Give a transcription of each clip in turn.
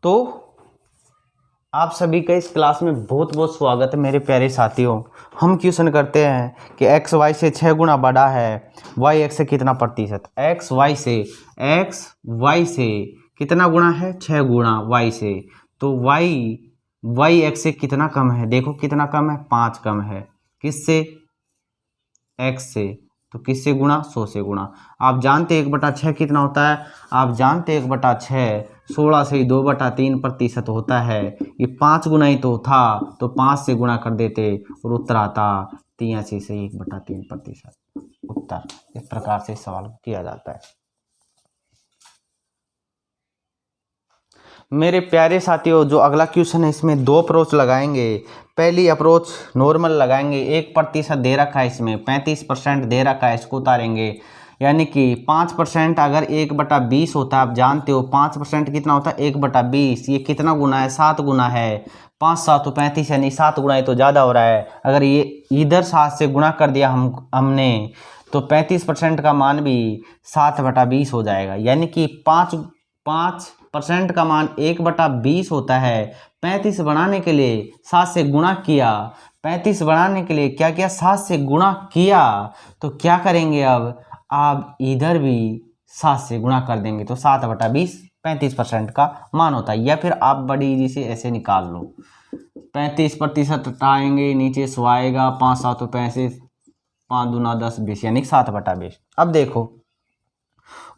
तो आप सभी का इस क्लास में बहुत बहुत स्वागत है मेरे प्यारे साथियों। हम क्वेश्चन करते हैं कि एक्स वाई से 6 गुना बड़ा है, वाई एक्स से कितना प्रतिशत। एक्स वाई से कितना गुना है, 6 गुना वाई से। तो वाई एक्स से कितना कम है, देखो कितना कम है, 5 कम है। किससे? एक्स से। तो किससे गुणा? 100 से गुणा। आप जानते 1/6 कितना होता है? आप जानते 1/6 16 से ही 2/3% होता है। ये 5 गुना ही तो था, तो 5 से गुणा कर देते और उत्तर आता 83 से 1/3%। उत्तर इस प्रकार से सवाल किया जाता है। मेरे प्यारे साथियों, जो अगला क्वेश्चन है इसमें 2 अप्रोच लगाएंगे। पहली अप्रोच नॉर्मल लगाएंगे, 1% दे रखा है, इसमें 35% दे रखा है, इसको उतारेंगे। यानी कि 5% अगर 1/20 होता है, आप जानते हो 5% कितना होता है, 1/20। ये कितना गुना है? 7 गुना है। 5 7 तो 35, यानी 7 गुना, ये तो ज़्यादा हो रहा है। अगर ये इधर 7 से गुणा कर दिया हमने तो 35% का मान भी 7/20 हो जाएगा। यानी कि 5% का मान 1/20 होता है। 35 बढ़ाने के लिए 7 से गुणा किया, 35 बढ़ाने के लिए क्या किया? 7 से गुणा किया। तो क्या करेंगे अब? आप इधर भी 7 से गुणा कर देंगे तो 7/20 35% का मान होता है। या फिर आप बड़ी इजी से ऐसे निकाल लो, 35% हटाएंगे, नीचे 100 आएगा, 5 7 35, 5 दूना 10 20, यानी 7/20। अब देखो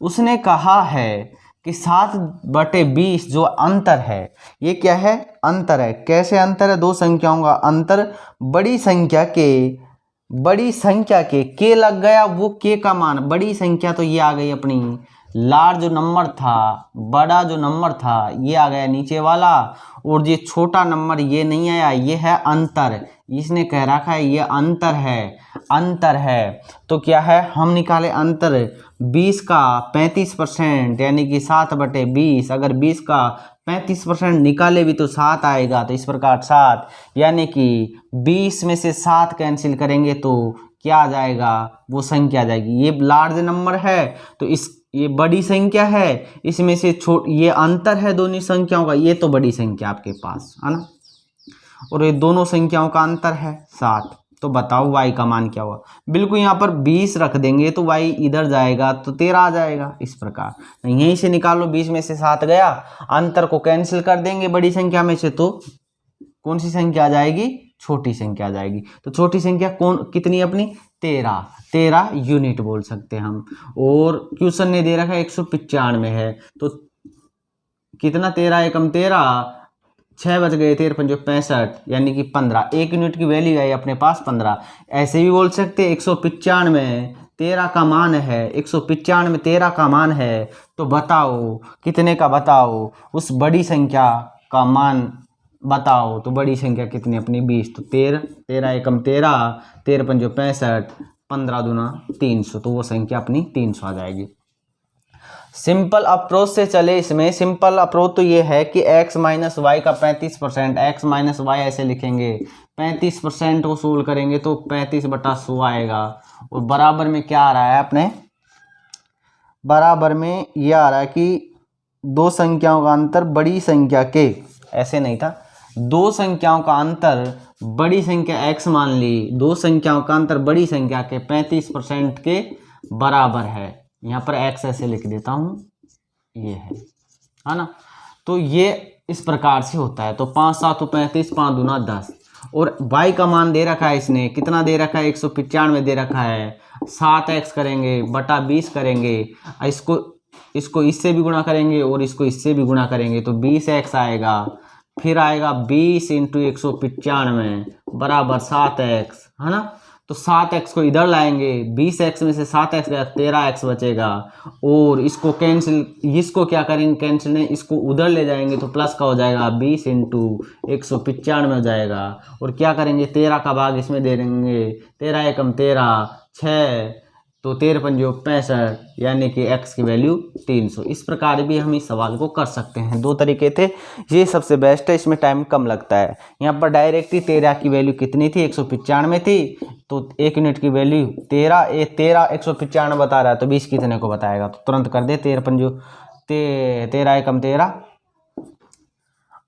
उसने कहा है कि 7/20 जो अंतर है, ये क्या है? अंतर है। कैसे अंतर है? दो संख्याओं का अंतर। बड़ी संख्या के लग गया, वो के का मान, बड़ी संख्या तो ये आ गई अपनी, लार्ज जो नंबर था, बड़ा जो नंबर था ये आ गया नीचे वाला, और ये छोटा नंबर ये नहीं आया, ये है अंतर। इसने कह रखा है ये अंतर है। तो क्या है? हम निकाले अंतर 20 का 35%, यानी कि 7/20। अगर 20 का 35% निकाले भी तो 7 आएगा, तो इस प्रकार 7, यानी कि 20 में से 7 कैंसिल करेंगे तो क्या आ जाएगा? वो संख्या आ जाएगी। ये लार्ज नंबर है तो ये बड़ी संख्या है, इसमें से ये अंतर है दोनों संख्याओं का, ये तो बड़ी संख्या आपके पास है ना, और ये दोनों संख्याओं का अंतर है 7। तो बताओ y का मान क्या हुआ? बिल्कुल यहाँ पर 20 रख देंगे तो y इधर जाएगा तो 13 आ जाएगा। इस प्रकार यहीं से निकालो, 20 में से 7 गया, अंतर को कैंसिल कर देंगे बड़ी संख्या में से, तो कौन सी संख्या आ जाएगी? छोटी संख्या आ जाएगी। तो छोटी संख्या कितनी अपनी? 13 यूनिट बोल सकते हैं हम। और क्वेश्चन ने दे रखा है 195 है, तो कितना? 13 एकम 13, 6 बच गए, 13 पंजे 65, यानी कि 15। 1 यूनिट की वैल्यू है अपने पास 15। ऐसे भी बोल सकते 195 13 का मान है, 195 13 का मान है। तो बताओ कितने का? बताओ उस बड़ी संख्या का मान बताओ। तो बड़ी संख्या कितनी अपनी? 20। तो 13 एकम 13, 13 पंजे 65, 15 दूना 300, तो वो संख्या अपनी 300 आ जाएगी। सिंपल अप्रोच से चले, इसमें सिंपल अप्रोच तो ये है कि x माइनस वाई का 35%, x माइनस वाई ऐसे लिखेंगे, 35% को सोल्व करेंगे तो 35/100 आएगा। और बराबर में क्या आ रहा है अपने? बराबर में ये आ रहा है कि दो संख्याओं का अंतर बड़ी संख्या के, ऐसे नहीं था, दो संख्याओं का अंतर बड़ी संख्या x मान ली, दो संख्याओं का अंतर बड़ी संख्या के 35% के बराबर है। यहाँ पर x ऐसे लिख देता हूँ, ये है ना। तो ये इस प्रकार से होता है। तो 5 7 35, 5 दूना 10, और y का मान दे रखा है, इसने कितना दे रखा है? 195 दे रखा है। 7x करेंगे बटा 20 करेंगे, इसको इससे भी गुणा करेंगे और इसको इससे भी गुणा करेंगे, तो 20x आएगा। फिर आएगा 20 इंटू 195 बराबर 7x, है ना। तो 7x को इधर लाएंगे, 20x में से 7x गया, 13x बचेगा। और इसको कैंसिल, इसको क्या करेंगे? कैंसिल नहीं, इसको उधर ले जाएंगे तो प्लस का हो जाएगा, 20 इंटू 195 हो जाएगा। और क्या करेंगे? 13 का भाग इसमें दे देंगे, 13 एकम 13, 6, तो 13 पंजे 65, यानी कि x की वैल्यू 300। इस प्रकार भी हम इस सवाल को कर सकते हैं। दो तरीके थे, ये सबसे बेस्ट है, इसमें टाइम कम लगता है। यहाँ पर डायरेक्ट ही 13 की वैल्यू कितनी थी? 195 थी, तो 1 यूनिट की वैल्यू 13, 195 बता रहा है, तो 20 कितने को बताएगा? तो तुरंत कर दे, 13 पंजो 13 एकम 13,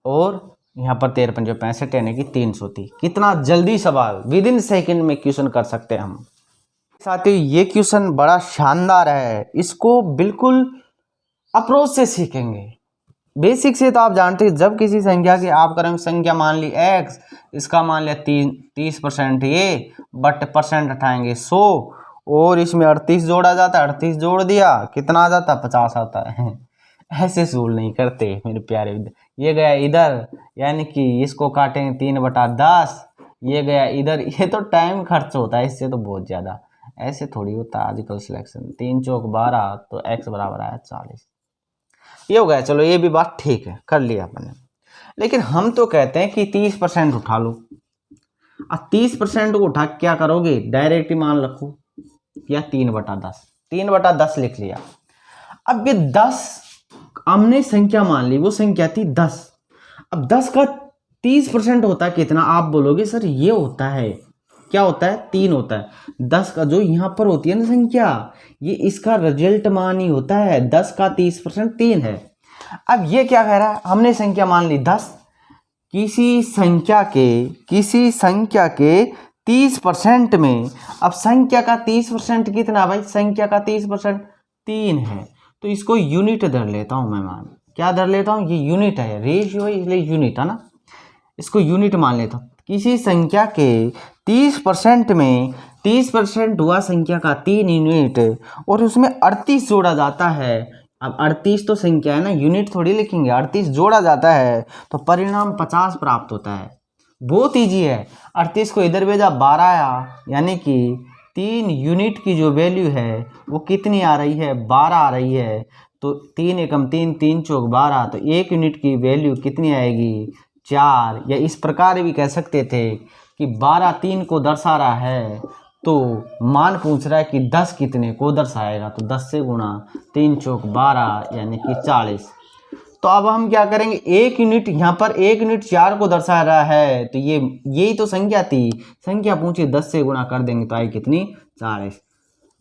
और यहाँ पर 13 पंजे 65 यानी कि 330। कितना जल्दी सवाल विद इन सेकेंड में क्वेश्चन कर सकते हैं हम। साथियों ये क्वेश्चन बड़ा शानदार है, इसको बिल्कुल अप्रोच से सीखेंगे। बेसिक से तो आप जानते हैं, जब किसी संख्या की आप करेंगे, संख्या मान ली x, इसका मान लिया 30% ये, बट परसेंट हटाएंगे 100 और इसमें 38 जोड़ा जाता है, 38 जोड़ दिया कितना आ जाता है 50 आता है। ऐसे सोल्व नहीं करते मेरे प्यारे। ये गया इधर, यानी कि इसको काटेंगे 3/10, ये गया इधर, ये तो टाइम खर्च होता है इससे तो बहुत ज़्यादा, ऐसे थोड़ी होता है आजकल सिलेक्शन। 3 चौक 12 तो x बराबर आया 40। ये हो गया, चलो ये भी बात ठीक है, कर लिया अपने। लेकिन हम तो कहते हैं कि 30% उठा लो। अब 30% को उठा क्या करोगे, डायरेक्ट ही मान रखो या 3/10, 3/10 लिख लिया। अब ये 10 हमने संख्या मान ली, वो संख्या थी 10। अब 10 का 30% होता है कितना, आप बोलोगे सर ये होता है, क्या होता है 3 होता है। 10 का जो यहाँ पर होती है ना संख्या, ये इसका रिजल्ट मान ही होता है। 10 का 30% 3 है। अब ये क्या कह रहा है, हमने संख्या मान ली 10, किसी संख्या के 30% में, अब संख्या का 30% कितना भाई, संख्या का 30% 3 है, तो इसको यूनिट धर लेता हूं मैं, मान क्या धर लेता हूं, ये यूनिट है, रेशियो है इसलिए यूनिट है ना, इसको यूनिट मान लेता हूं। किसी संख्या के 30% में 30% हुआ संख्या का 3 यूनिट और उसमें 38 जोड़ा जाता है। अब 38 तो संख्या है ना, यूनिट थोड़ी लिखेंगे, 38 जोड़ा जाता है तो परिणाम 50 प्राप्त होता है। बहुत ईजी है। 38 को इधर भेजा 12 आया, यानी कि 3 यूनिट की जो वैल्यू है वो कितनी आ रही है, 12 आ रही है। तो 3 एकम 3, 3 चौक 12, तो 1 यूनिट की वैल्यू कितनी आएगी, 4। या इस प्रकार भी कह सकते थे कि 12 3 को दर्शा रहा है, तो मान पूछ रहा है कि 10 कितने को दर्शाएगा, तो 10 से गुणा, 3 चौक 12 यानी कि 40। तो अब हम क्या करेंगे, 1 यूनिट, यहाँ पर 1 यूनिट 4 को दर्शा रहा है, तो यही तो संख्या थी, संख्या पूछी 10 से गुणा कर देंगे तो आई कितनी, 40।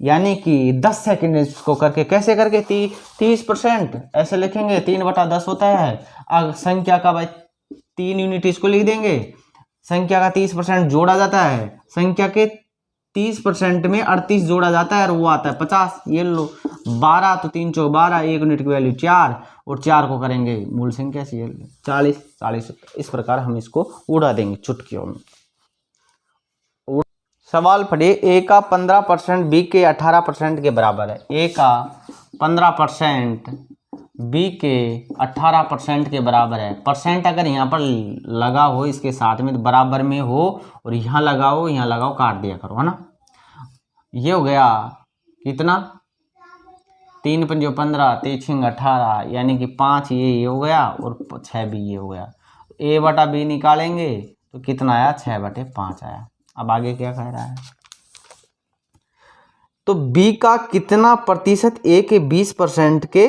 यानी कि 10 सेकेंड इसको करके, कैसे करके 30% ऐसे लिखेंगे, 3/10 होता है। अब संख्या का भाई 3 यूनिट इसको लिख देंगे, संख्या का 30% जोड़ा जाता है, संख्या के 30% में 38 जोड़ा जाता है और वो आता है 50। ये लो 12, तो 3 चौक 12, 1 यूनिट की वैल्यू 4 और 4 को करेंगे मूल संख्या से 40। इस प्रकार हम इसको उड़ा देंगे चुटकियों में। सवाल पढ़िए, ए का 15% बी के 18% के बराबर है। ए का 15% बी के 18% के बराबर है। परसेंट अगर यहाँ पर लगा हो इसके साथ में तो बराबर में हो, और यहाँ लगाओ काट दिया करो, है ना। ये हो गया कितना, 3 पंजे 15, 3 छिंग 18, यानी कि 5 ये हो गया और 6 भी ये हो गया। ए बटा बी निकालेंगे तो कितना आया, 6/5 आया। अब आगे क्या कह रहा है, तो बी का कितना प्रतिशत ए के 20% के,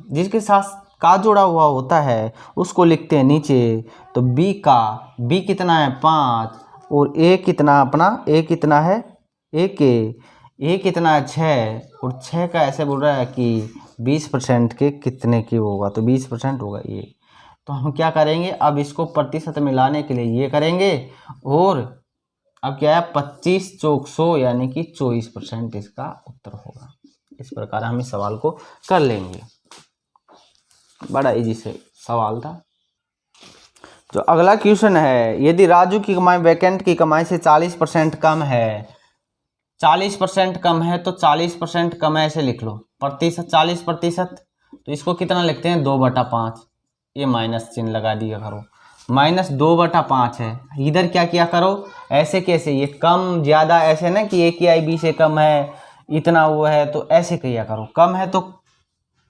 जिसके साथ का जोड़ा हुआ होता है उसको लिखते हैं नीचे। तो बी कितना है 5, और ए कितना अपना, ए कितना है, ए कितना है 6, और 6 का ऐसे बोल रहा है कि 20% के कितने की होगा, तो 20% होगा ये। तो हम क्या करेंगे, अब इसको प्रतिशत में लाने के लिए ये करेंगे, और अब क्या है 25 चौक 100 यानी कि 24% इसका उत्तर होगा। इस प्रकार हम इस सवाल को कर लेंगे। बड़ा इजी से सवाल था। जो अगला क्वेश्चन है, यदि राजू की कमाई वैकेंट की कमाई से 40% कम है, 40% कम है, तो 40% कम है ऐसे लिख लो, प्रतिशत 40%, तो इसको कितना लिखते हैं 2/5। ये माइनस चिन्ह लगा दिया करो, -2/5 है। इधर क्या किया करो, ऐसे कैसे, ये कम ज़्यादा ऐसे ना कि ए की आई बी से कम है, इतना वो है, तो ऐसे किया करो, कम है तो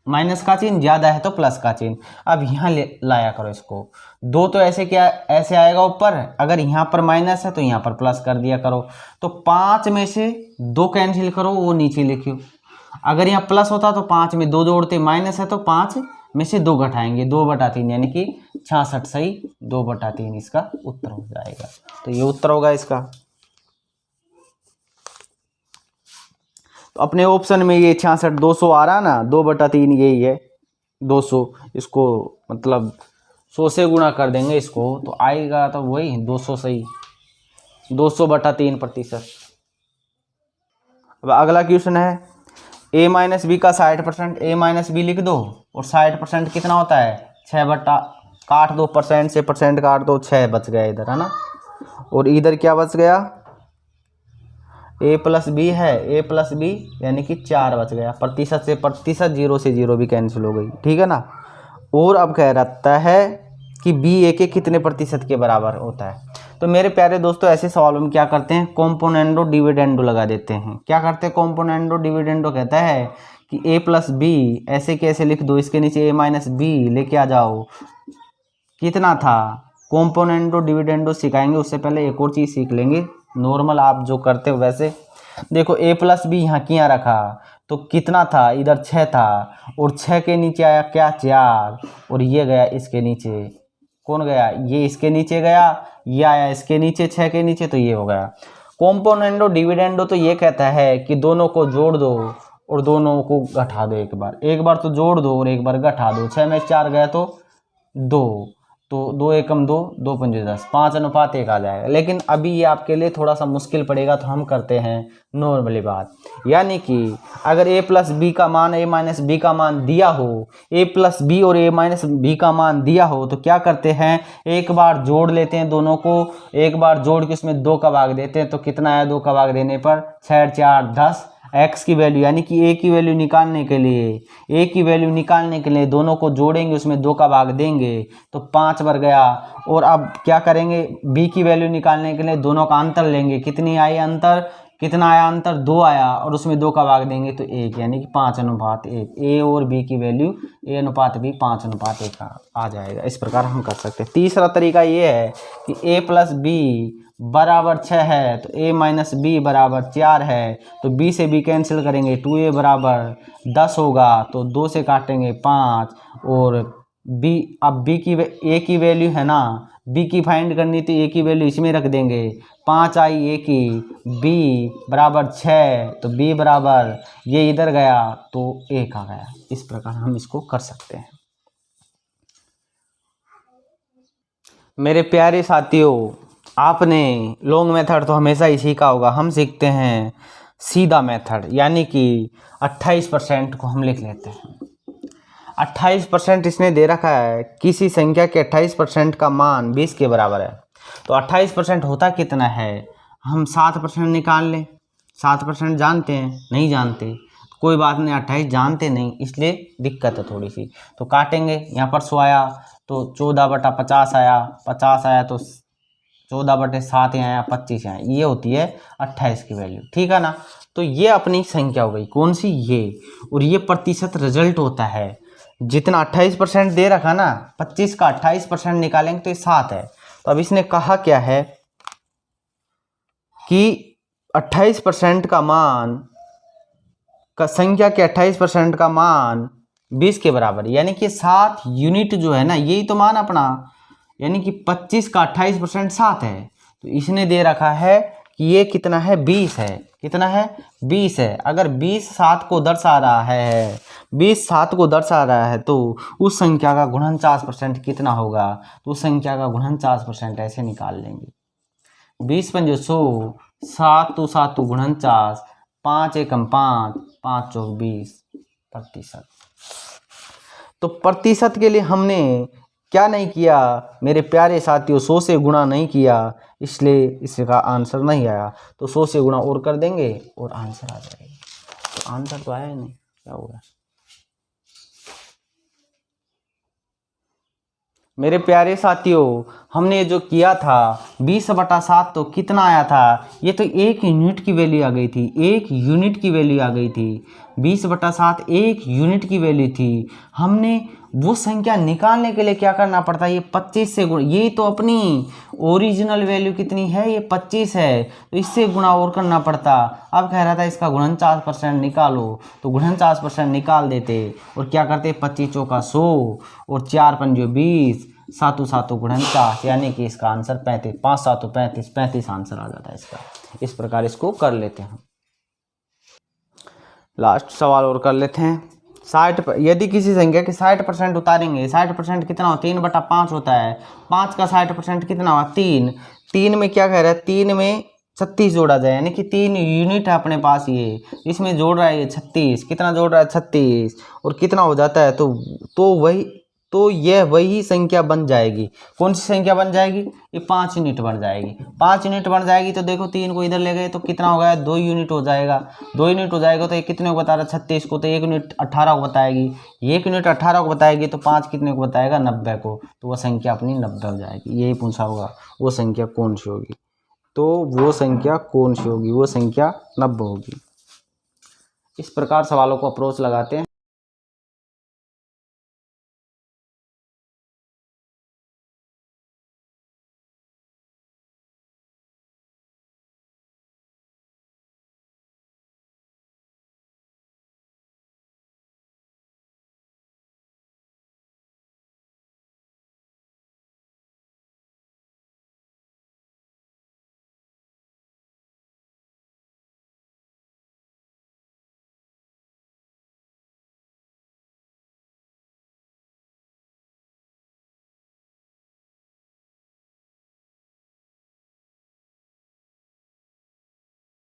माइनस का चिन्ह, ज़्यादा है तो प्लस का चिन्ह। अब यहाँ लाया करो इसको, 2 तो ऐसे क्या ऐसे आएगा ऊपर, अगर यहाँ पर माइनस है तो यहाँ पर प्लस कर दिया करो। तो 5 में से 2 कैंसिल करो, वो नीचे लिखियो। अगर यहाँ प्लस होता तो 5 में 2 जोड़ते, माइनस है तो 5 में से 2 घटाएंगे, 2/3 यानी कि 66 सही, 2/3 इसका उत्तर हो जाएगा। तो ये उत्तर होगा इसका। तो अपने ऑप्शन में ये 66 200 आ रहा ना, 2/3 यही है 200, इसको मतलब 100 से गुणा कर देंगे इसको तो आएगा तो वही 200 सही, 200/3%। अब अगला क्वेश्चन है a माइनस बी का 60%, a माइनस बी लिख दो और 60% कितना होता है 6 काट दो, परसेंट से परसेंट काट दो, 6 बच गया इधर, है ना। और इधर क्या बच गया, a प्लस बी है, a प्लस बी यानी कि 4 बच गया, प्रतिशत से प्रतिशत, 0 से 0 भी कैंसिल हो गई, ठीक है ना। और अब कह रहता है कि b a के कितने प्रतिशत के बराबर होता है। तो मेरे प्यारे दोस्तों ऐसे सवालों में क्या करते हैं, कॉम्पोनेंडो डिविडेंडो लगा देते हैं। क्या करते हैं, कॉम्पोनेंडो डिविडेंडो कहता है कि a प्लस बी ऐसे कैसे लिख दो, इसके नीचे a माइनस बी लेके आ जाओ, कितना था। कॉम्पोनेंडो डिविडेंडो सिखाएंगे उससे पहले एक और चीज़ सीख लेंगे, नॉर्मल आप जो करते हो वैसे। देखो a प्लस बी यहाँ किया रखा तो कितना था, इधर 6 था और 6 के नीचे आया क्या 4, और ये गया इसके नीचे, कौन गया, ये इसके नीचे गया, ये आया इसके नीचे 6 के नीचे, तो ये हो गया। कॉम्पोनेंडो डिविडेंडो तो ये कहता है कि दोनों को जोड़ दो और दोनों को घटा दो, एक बार तो जोड़ दो और एक बार घटा दो। 6 में 4 गया तो 2, तो 2 एकम 2, 2 पंजे 10, 5:1 आ जाएगा। लेकिन अभी ये आपके लिए थोड़ा सा मुश्किल पड़ेगा तो हम करते हैं नॉर्मली बात, यानी कि अगर a प्लस बी का मान a माइनस बी का मान दिया हो, a प्लस बी और a माइनस बी का मान दिया हो तो क्या करते हैं, एक बार जोड़ लेते हैं दोनों को, एक बार जोड़ के उसमें 2 का भाग देते हैं, तो कितना आया 2 का भाग देने पर 6 4 10, x की वैल्यू यानी कि a की वैल्यू निकालने के लिए दोनों को जोड़ेंगे, उसमें 2 का भाग देंगे तो 5 बार गया। और अब क्या करेंगे, b की वैल्यू निकालने के लिए दोनों का अंतर लेंगे, कितनी आई अंतर, कितना आया अंतर 2 आया, और उसमें 2 का भाग देंगे तो 1, यानी कि 5:1। a और b की वैल्यू a अनुपात b 5:1 आ जाएगा। इस प्रकार हम कर सकते हैं। तीसरा तरीका ये है कि a प्लस बी बराबर 6 है तो a माइनस बी बराबर 4 है, तो b से b कैंसिल करेंगे, 2a बराबर 10 होगा, तो 2 से काटेंगे 5, और b, अब b की a की वैल्यू है ना, b की फाइंड करनी तो a की वैल्यू इसमें रख देंगे, 5 आई a की, b बराबर 6, तो b बराबर ये इधर गया तो 1 आ गया। इस प्रकार हम इसको कर सकते हैं। मेरे प्यारे साथियों, आपने लॉन्ग मेथड तो हमेशा ही सीखा होगा, हम सीखते हैं सीधा मेथड, यानी कि 28% को हम लिख लेते हैं। 28% इसने दे रखा है, किसी संख्या के 28% का मान 20 के बराबर है, तो 28% होता कितना है, हम 7% निकाल लें। 7% जानते हैं, नहीं जानते कोई बात नहीं, 28 जानते नहीं इसलिए दिक्कत है थोड़ी सी, तो काटेंगे, यहाँ पर 100 आया तो 14/50 आया, 50 आया तो 14/7 आया, 25 आया, ये होती है 28 की वैल्यू, ठीक है ना। तो ये अपनी संख्या हो गई, कौन सी, ये, और ये प्रतिशत रिजल्ट होता है, जितना 28% दे रखा ना, 25 का 28% निकालेंगे तो ये 7 है। तो अब इसने कहा क्या है कि 28% का मान संख्या के 28% का मान 20 के बराबर, यानी कि 7 यूनिट जो है ना, यही तो मान अपना, यानी कि 25 का 28% 7 है। तो इसने दे रखा है कि ये कितना है, 20 है, कितना है 20 है। अगर 20 7 को दर्शा रहा है, 20 7 को दर्शा रहा है तो उस संख्या का 49% कितना होगा, तो उस संख्या का 49% ऐसे निकाल लेंगे। 20 पंजे 100, 7 तो 7 तो 49, 5 एकम 5, 5 चौक 20 प्रतिशत। तो प्रतिशत के लिए हमने क्या नहीं किया मेरे प्यारे साथियों, 100 से गुणा नहीं किया, इसलिए इसका आंसर नहीं आया। तो 100 से गुणा और कर देंगे और आंसर आ जाएगा। तो आंसर तो आया ही नहीं, क्या होगा मेरे प्यारे साथियों, हमने जो किया था 20/7 तो कितना आया था, ये तो 1 यूनिट की वैल्यू आ गई थी, 1 यूनिट की वैल्यू आ गई थी। 20/7 1 यूनिट की वैल्यू थी। हमने वो संख्या निकालने के लिए क्या करना पड़ता है, ये 25 से गुणा, ये तो अपनी ओरिजिनल वैल्यू कितनी है, ये 25 है, तो इससे गुणा और करना पड़ता। अब कह रहा था इसका 49% निकालो, तो 49% निकाल देते और क्या करते, 25 चौका 100 और 4 पंजे 20, 7 7 49, यानी कि इसका आंसर 35, 5 7 35, 35 आंसर आ जाता है इसका। इस प्रकार इसको कर लेते हैं। लास्ट सवाल और कर लेते हैं। यदि किसी संख्या के 60% उतारेंगे, 60% कितना हो, 3/5 होता है। 5 का 60% कितना हुआ, 3। 3 में क्या कह रहा है, 3 में 36 जोड़ा जाए, यानी कि 3 यूनिट है अपने पास, ये इसमें जोड़ रहा है ये 36, कितना जोड़ रहा है 36, और कितना हो जाता है, तो यह वही संख्या बन जाएगी। कौन सी संख्या बन जाएगी, ये 5 यूनिट बन जाएगी। 5 यूनिट बन जाएगी तो देखो 3 को इधर ले गए तो कितना हो गया, 2 यूनिट हो जाएगा। 2 यूनिट हो जाएगा तो ये कितने को बता रहा है, 36 को, तो 1 यूनिट 18 को बताएगी। 1 यूनिट 18 को बताएगी तो 5 कितने को बताएगा, 90 को। तो वह संख्या अपनी 90 हो जाएगी। यही पूछा होगा, वो संख्या कौन सी होगी, तो वो संख्या कौन सी होगी, वो संख्या 90 होगी। इस प्रकार सवालों को अप्रोच लगाते हैं।